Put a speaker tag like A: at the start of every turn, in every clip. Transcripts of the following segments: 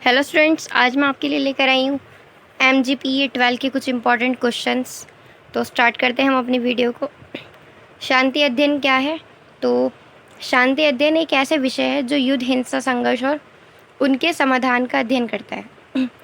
A: Hello students, आज मैं आपके लिए लेकर आई हूँ MGPE 12 के कुछ इम्पॉर्टेंट क्वेश्चंस। तो स्टार्ट करते हैं हम अपनी वीडियो को। शांति अध्ययन क्या है? तो शांति अध्ययन एक ऐसा विषय है जो युद्ध, हिंसा, संघर्ष और उनके समाधान का अध्ययन करता है।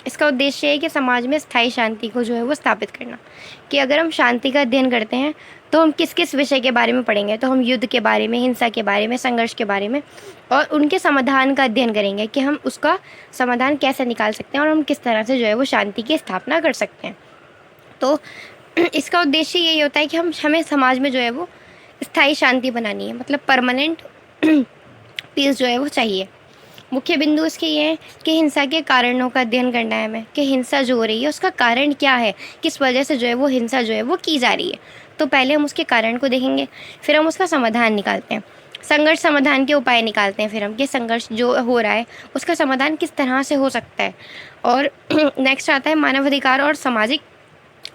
A: इसका उद्देश्य है कि समाज में स्थायी शांति को जो है वो स्थापित करना। कि अगर हम शांति का अध्ययन करते हैं तो हम किस किस विषय के बारे में पढ़ेंगे, तो हम युद्ध के बारे में, हिंसा के बारे में, संघर्ष के बारे में और उनके समाधान का अध्ययन करेंगे कि हम उसका समाधान कैसे निकाल सकते हैं और हम किस तरह से जो है वो शांति की स्थापना कर सकते हैं। तो इसका उद्देश्य यही होता है कि हमें समाज में जो है वो स्थायी शांति बनानी है, मतलब परमानेंट पीस जो है वो चाहिए। मुख्य बिंदु इसके ये हैं कि हिंसा के कारणों का अध्ययन करना है हमें, कि हिंसा जो हो रही है उसका कारण क्या है, किस वजह से जो है वो हिंसा जो है वो की जा रही है। तो पहले हम उसके कारण को देखेंगे, फिर हम उसका समाधान निकालते हैं। संघर्ष समाधान के उपाय निकालते हैं फिर हम, कि संघर्ष जो हो रहा है उसका समाधान किस तरह से हो सकता है। और नेक्स्ट आता है मानवाधिकार और सामाजिक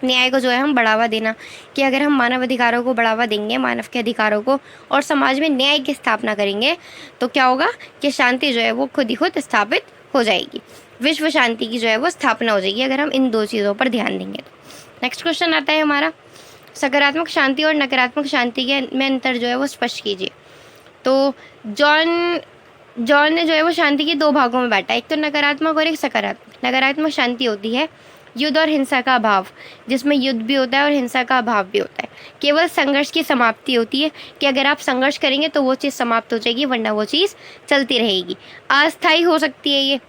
A: न्याय को जो है हम बढ़ावा देना, कि अगर हम मानव अधिकारों को बढ़ावा देंगे, मानव के अधिकारों को, और समाज में न्याय की स्थापना करेंगे तो क्या होगा कि शांति जो है वो खुद ही खुद स्थापित हो जाएगी। विश्व शांति की जो है वो स्थापना हो जाएगी अगर हम इन दो चीज़ों पर ध्यान देंगे तो। नेक्स्ट क्वेश्चन आता है हमारा, सकारात्मक शांति और नकारात्मक शांति के में अंतर जो है वो स्पष्ट कीजिए। तो जॉन ने जो है वो शांति के दो भागों में बांटा, एक तो नकारात्मक और एक सकारात्मक। नकारात्मक शांति होती है युद्ध और हिंसा का अभाव, जिसमें युद्ध भी होता है और हिंसा का अभाव भी होता है। केवल संघर्ष की समाप्ति होती है, कि अगर आप संघर्ष करेंगे तो वो चीज़ समाप्त हो जाएगी, वरना वो चीज़ चलती रहेगी। अस्थायी हो सकती है ये,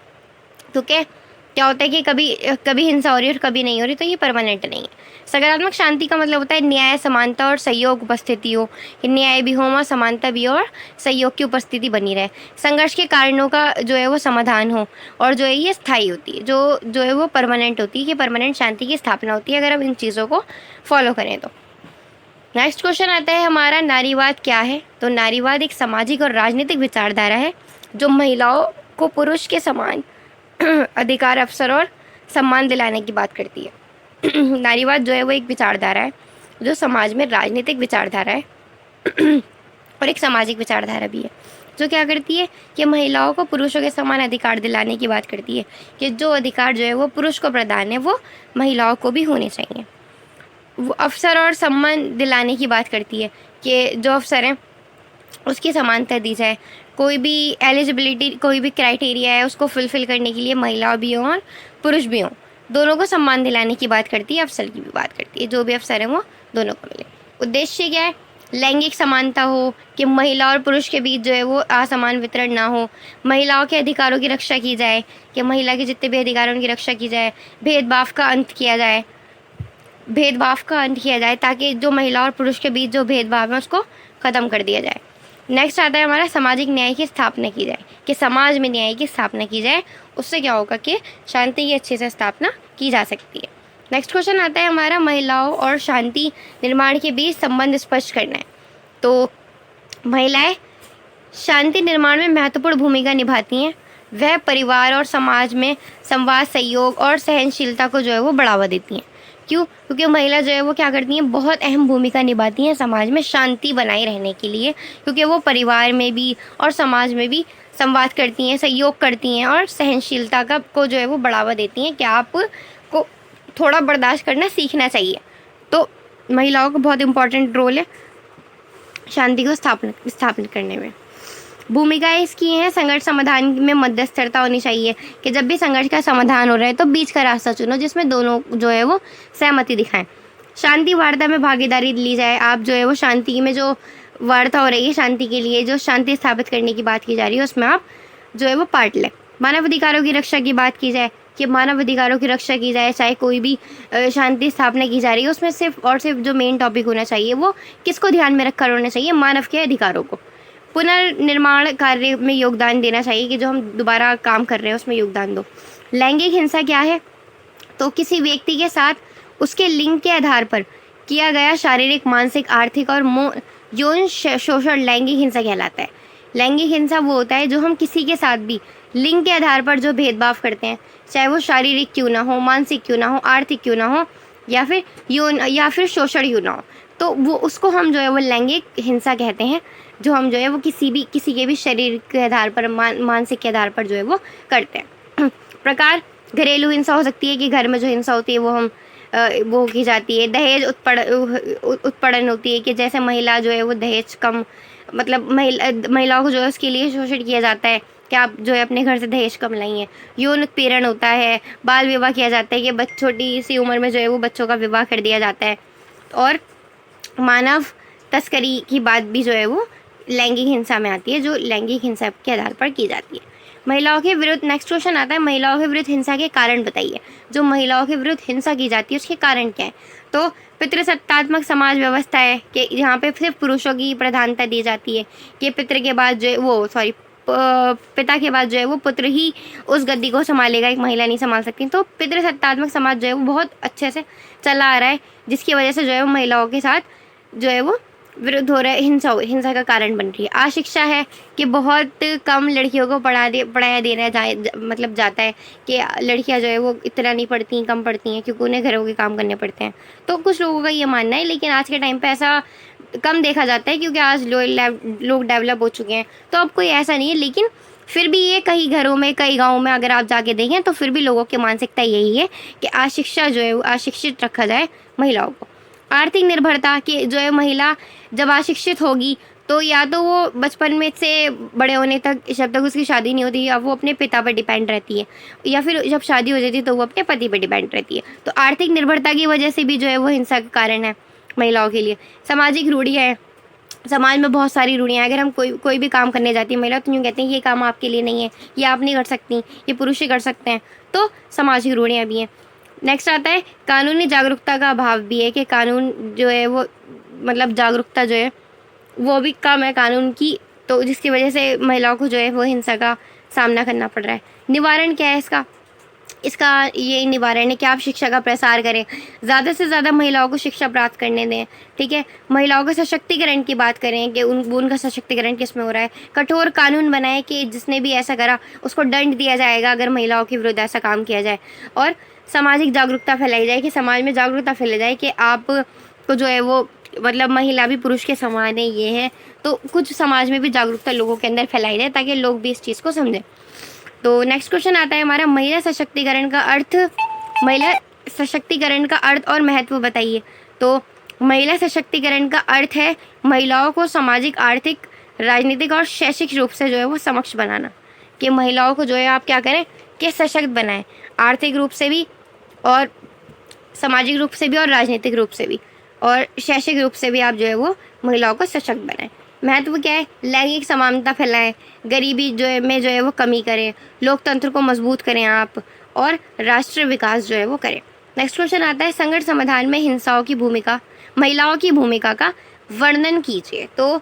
A: तो क्या होता है कि कभी कभी हिंसा हो रही है और कभी नहीं हो रही, तो ये परमानेंट नहीं है। सकारात्मक शांति का मतलब होता है न्याय, समानता और सहयोग उपस्थिति हो, कि न्याय भी हो और समानता भी हो और सहयोग की उपस्थिति बनी रहे। संघर्ष के कारणों का जो है वो समाधान हो, और जो है ये स्थायी होती है, जो है वो परमानेंट होती है, कि परमानेंट शांति की स्थापना होती है अगर हम इन चीज़ों को फॉलो करें तो। नेक्स्ट क्वेश्चन आता है हमारा, नारीवाद क्या है? तो नारीवाद एक सामाजिक और राजनीतिक विचारधारा है जो महिलाओं को पुरुष के समान अधिकार, अवसर और सम्मान दिलाने की बात करती है। नारीवाद जो है वो एक विचारधारा है जो समाज में राजनीतिक विचारधारा है और एक सामाजिक विचारधारा भी है, जो क्या करती है कि महिलाओं को पुरुषों के समान अधिकार दिलाने की बात करती है, कि जो अधिकार जो है वो पुरुष को प्रदान है वो महिलाओं को भी होने चाहिए। वो अवसर और सम्मान दिलाने की बात करती है, कि जो अवसर हैं उसकी समानता दी जाए। कोई भी एलिजिबिलिटी, कोई भी क्राइटेरिया है उसको फुलफ़िल करने के लिए महिला भी हों और पुरुष भी हों, दोनों को सम्मान दिलाने की बात करती है, अवसर की भी बात करती है, जो भी अवसर है वो दोनों को मिले। उद्देश्य क्या है? लैंगिक समानता हो, कि महिला और पुरुष के बीच जो है वो असमान वितरण ना हो। महिलाओं के अधिकारों की रक्षा की जाए, कि महिला के जितने भी अधिकार हैं उनकी रक्षा की जाए। भेदभाव का अंत किया जाए, ताकि जो महिला और पुरुष के बीच जो भेदभाव है उसको ख़त्म कर दिया जाए। नेक्स्ट आता है हमारा, सामाजिक न्याय की स्थापना की जाए, कि समाज में न्याय की स्थापना की जाए। उससे क्या होगा कि शांति की अच्छे से स्थापना की जा सकती है। नेक्स्ट क्वेश्चन आता है हमारा, महिलाओं और शांति निर्माण के बीच संबंध स्पष्ट करना है। तो महिलाएं शांति निर्माण में महत्वपूर्ण भूमिका निभाती हैं। वह परिवार और समाज में संवाद, सहयोग और सहनशीलता को जो है वो बढ़ावा देती हैं। क्यों? क्योंकि महिला जो है वो क्या करती हैं, बहुत अहम भूमिका निभाती हैं समाज में शांति बनाए रहने के लिए, क्योंकि वो परिवार में भी और समाज में भी संवाद करती हैं, सहयोग करती हैं और सहनशीलता को जो है वो बढ़ावा देती हैं, कि आपको थोड़ा बर्दाश्त करना सीखना चाहिए। तो महिलाओं का बहुत इम्पोर्टेंट रोल है शांति को स्थापित करने में। भूमिकाएं इसकी हैं, संघर्ष समाधान में मध्यस्थता होनी चाहिए, कि जब भी संघर्ष का समाधान हो रहा है तो बीच का रास्ता चुनो जिसमें दोनों जो है वो सहमति दिखाएं। शांति वार्ता में भागीदारी ली जाए। आप जो है वो शांति में जो वार्ता हो रही है, शांति के लिए जो शांति स्थापित करने की बात की जा रही है, उसमें आप जो है वो पार्ट लें। मानव अधिकारों की रक्षा की बात की जाए, कि मानव अधिकारों की रक्षा की जाए, चाहे कोई भी शांति स्थापना की जा रही है उसमें सिर्फ और सिर्फ जो मेन टॉपिक होना चाहिए वो किसको ध्यान में रखकर होना चाहिए, मानव के अधिकारों को। पुनर्निर्माण कार्य में योगदान देना चाहिए, कि जो हम दोबारा काम कर रहे हैं उसमें योगदान दो। लैंगिक हिंसा क्या है? तो किसी व्यक्ति के साथ उसके लिंग के आधार पर किया गया शारीरिक, मानसिक, आर्थिक और यौन शोषण लैंगिक हिंसा कहलाता है। लैंगिक हिंसा वो होता है जो हम किसी के साथ भी लिंग के आधार पर जो भेदभाव करते हैं, चाहे वो शारीरिक क्यों ना हो, मानसिक क्यों ना हो, आर्थिक क्यों ना हो, या फिर यौन या फिर शोषण क्यों ना हो, तो वो उसको हम जो है वो लैंगिक हिंसा कहते हैं, जो हम जो है वो किसी के भी शरीर के आधार पर, मानसिक के आधार पर जो है वो करते हैं। प्रकार घरेलू हिंसा हो सकती है कि घर में जो हिंसा होती है वो की जाती है। दहेज उत्पीड़न होती है कि जैसे महिला जो है वो दहेज कम, मतलब महिलाओं को जो है उसके लिए शोषित किया जाता है कि आप जो है अपने घर से दहेज कम लाई हैं। यौन उत्पीड़न होता है, बाल विवाह किया जाता है कि छोटी सी उम्र में जो है वो बच्चों का विवाह कर दिया जाता है। और मानव तस्करी की बात भी जो है वो लैंगिक हिंसा में आती है, जो लैंगिक हिंसा के आधार पर की जाती है। महिलाओं के विरुद्ध, नेक्स्ट क्वेश्चन आता है, महिलाओं के विरुद्ध हिंसा के कारण बताइए। जो महिलाओं के विरुद्ध हिंसा की जाती है उसके कारण क्या है? तो पितृसत्तात्मक समाज व्यवस्था है कि यहाँ पे सिर्फ पुरुषों की प्रधानता दी जाती है कि पिता के बाद जो है वो पुत्र ही उस गद्दी को संभालेगा, एक महिला नहीं संभाल सकती। तो पितृसत्तात्मक समाज जो है वो बहुत अच्छे से चला आ रहा है, जिसकी वजह से जो है वो महिलाओं के साथ जो है वो विरुद्ध हो रहा है, हिंसा का कारण बन रही है। अशिक्षा है कि बहुत कम लड़कियों को पढ़ाया देना मतलब जाता है कि लड़कियां जो है वो इतना नहीं पढ़ती, कम पढ़ती हैं क्योंकि उन्हें घरों के काम करने पड़ते हैं। तो कुछ लोगों का ये मानना है, लेकिन आज के टाइम पे ऐसा कम देखा जाता है क्योंकि आज लोग डेवलप हो चुके हैं, तो अब कोई ऐसा नहीं है। लेकिन फिर भी ये कई घरों में, कई गाँव में अगर आप जाके देखें तो फिर भी लोगों की मानसिकता यही है कि अशिक्षा जो है वो अशिक्षित रखा जाए महिलाओं को। आर्थिक निर्भरता कि जो है महिला जब अशिक्षित होगी तो या तो वो बचपन में से बड़े होने तक, जब तक उसकी शादी नहीं होती, या वो अपने पिता पर डिपेंड रहती है, या फिर जब शादी हो जाती है तो वो अपने पति पर डिपेंड रहती है। तो आर्थिक निर्भरता की वजह से भी जो है वो हिंसा का कारण है महिलाओं के लिए। सामाजिक रूढ़ियाँ है, समाज में बहुत सारी रूढ़ियाँ हैं। अगर हम कोई भी काम करने जाती है महिला तो यूँ कहते हैं ये काम आपके लिए नहीं है, ये आप नहीं कर सकती, ये पुरुष ही कर सकते हैं। तो सामाजिक रूढ़ियाँ भी हैं। नेक्स्ट आता है कानूनी जागरूकता का अभाव भी है कि कानून जो है वो, मतलब जागरूकता जो है वो भी कम है कानून की, तो जिसकी वजह से महिलाओं को जो है वो हिंसा का सामना करना पड़ रहा है। निवारण क्या है इसका ये निवारण है कि आप शिक्षा का प्रसार करें, ज़्यादा से ज़्यादा महिलाओं को शिक्षा प्राप्त करने दें। ठीक है, महिलाओं के सशक्तिकरण की बात करें कि उनका सशक्तिकरण किस में हो रहा है। कठोर कानून बनाए कि जिसने भी ऐसा करा उसको दंड दिया जाएगा अगर महिलाओं के विरुद्ध ऐसा काम किया जाए। और सामाजिक जागरूकता फैलाई जाए कि समाज में जागरूकता फैलाई जाए कि आप को जो है वो, मतलब महिला भी पुरुष के समान है, ये है। तो कुछ समाज में भी जागरूकता लोगों के अंदर फैलाई जाए ताकि लोग भी इस चीज़ को समझें। तो नेक्स्ट क्वेश्चन आता है हमारा, महिला सशक्तिकरण का अर्थ और महत्व बताइए। तो महिला सशक्तिकरण का अर्थ है महिलाओं को सामाजिक, आर्थिक, राजनीतिक और शैक्षिक रूप से जो है वो सक्षम बनाना। कि महिलाओं को जो है आप क्या करें कि सशक्त बनाएं, आर्थिक रूप से भी और सामाजिक रूप से भी और राजनीतिक रूप से भी और शैक्षिक रूप से भी आप जो है वो महिलाओं को सशक्त बनाएं। महत्व क्या है? लैंगिक समानता फैलाएं, गरीबी जो है वो कमी करें, लोकतंत्र को मजबूत करें आप, और राष्ट्र विकास जो है वो करें। नेक्स्ट क्वेश्चन आता है संकट समाधान में महिलाओं की भूमिका का वर्णन कीजिए। तो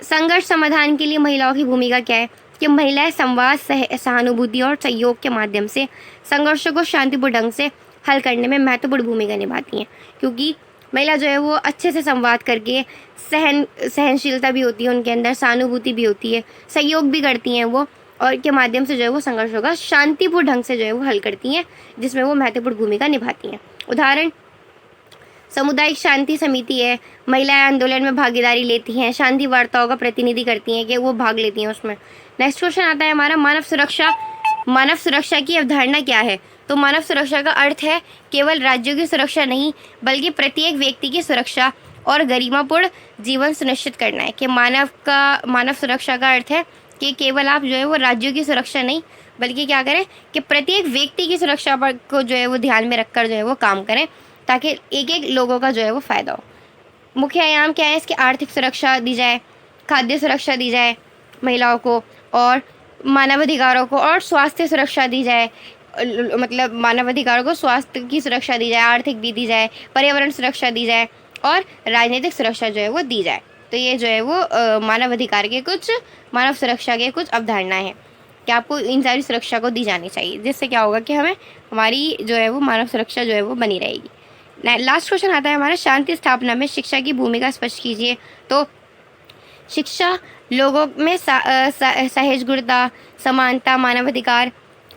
A: संघर्ष समाधान के लिए महिलाओं की भूमिका क्या है कि महिलाएं संवाद, सहानुभूति और सहयोग के माध्यम से संघर्षों को शांतिपूर्ण ढंग से हल करने में महत्वपूर्ण भूमिका निभाती हैं। क्योंकि महिला जो है वो अच्छे से संवाद करके, सहनशीलता भी होती है उनके अंदर, सहानुभूति भी होती है, सहयोग भी करती हैं वो, और के माध्यम से जो है वो संघर्षों का शांतिपूर्ण ढंग से जो है वो हल करती हैं, जिसमें वो महत्वपूर्ण भूमिका निभाती हैं। उदाहरण, सामुदायिक शांति समिति है, महिलाएं आंदोलन में भागीदारी लेती हैं, शांति वार्ताओं का प्रतिनिधि करती हैं कि वो भाग लेती हैं उसमें। नेक्स्ट क्वेश्चन आता है हमारा, मानव सुरक्षा की अवधारणा क्या है। तो मानव सुरक्षा का अर्थ है केवल राज्यों की सुरक्षा नहीं, बल्कि प्रत्येक व्यक्ति की सुरक्षा और गरिमापूर्ण जीवन सुनिश्चित करना है। कि मानव सुरक्षा का अर्थ है कि केवल आप जो है वो राज्यों की सुरक्षा नहीं, बल्कि क्या करें कि प्रत्येक व्यक्ति की सुरक्षा पर को जो है वो ध्यान में रखकर जो है वो काम करें, ताकि एक एक लोगों का जो है वो फ़ायदा हो। मुख्य आयाम क्या है इसकी? आर्थिक सुरक्षा दी जाए, खाद्य सुरक्षा दी जाए महिलाओं को, और मानवाधिकारों को, और स्वास्थ्य सुरक्षा दी जाए, मतलब मानवाधिकारों को स्वास्थ्य की सुरक्षा दी जाए, आर्थिक भी दी जाए, पर्यावरण सुरक्षा दी जाए, और राजनीतिक सुरक्षा जो है वो दी जाए। तो ये जो है वो मानव सुरक्षा के कुछ अवधारणाएं हैं कि आपको इन सारी सुरक्षा को दी जानी चाहिए, जिससे क्या होगा कि हमारी जो है वो मानव सुरक्षा जो है वो बनी रहेगी। लास्ट क्वेश्चन आता है हमारा, शांति स्थापना में शिक्षा की भूमिका स्पष्ट कीजिए। तो शिक्षा लोगों में सहिष्णुता, समानता, मानवाधिकार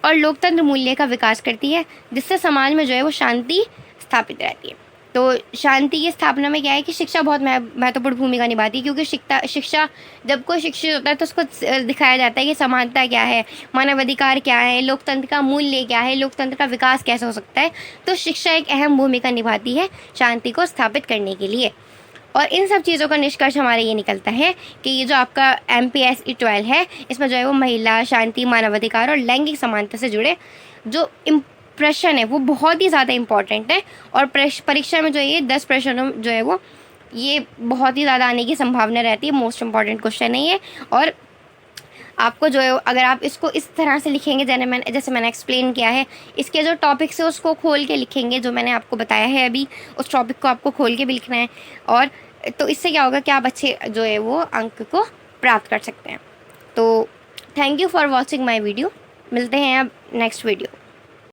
A: और लोकतंत्र मूल्य का विकास करती है, जिससे समाज में जो है वो शांति स्थापित रहती है। तो शांति की स्थापना में क्या है कि शिक्षा बहुत महत्वपूर्ण भूमिका निभाती है, क्योंकि शिक्षा जब कोई शिक्षित होता है तो उसको दिखाया जाता है कि समानता क्या है, मानवाधिकार क्या है, लोकतंत्र का मूल्य क्या है, लोकतंत्र का विकास कैसे हो सकता है। तो शिक्षा एक अहम भूमिका निभाती है शांति को स्थापित करने के लिए। और इन सब चीज़ों का निष्कर्ष हमारे ये निकलता है कि ये जो आपका MPSE 12 है, इसमें जो है वो महिला, शांति, मानवाधिकार और लैंगिक समानता से जुड़े जो प्रश्न है वो बहुत ही ज़्यादा इम्पॉर्टेंट है। और परीक्षा में जो ये 10 प्रश्नों जो है वो ये बहुत ही ज़्यादा आने की संभावना रहती है। मोस्ट इम्पॉर्टेंट क्वेश्चन है ये। और आपको जो है अगर आप इसको इस तरह से लिखेंगे जैसे मैंने एक्सप्लेन किया है, इसके जो टॉपिक्स है उसको खोल के लिखेंगे, जो मैंने आपको बताया है अभी उस टॉपिक को आपको खोल के भी लिखना है। और तो इससे क्या होगा कि आप अच्छे जो है वो अंक को प्राप्त कर सकते हैं। तो thank you for watching my video. मिलते हैं अब नेक्स्ट वीडियो।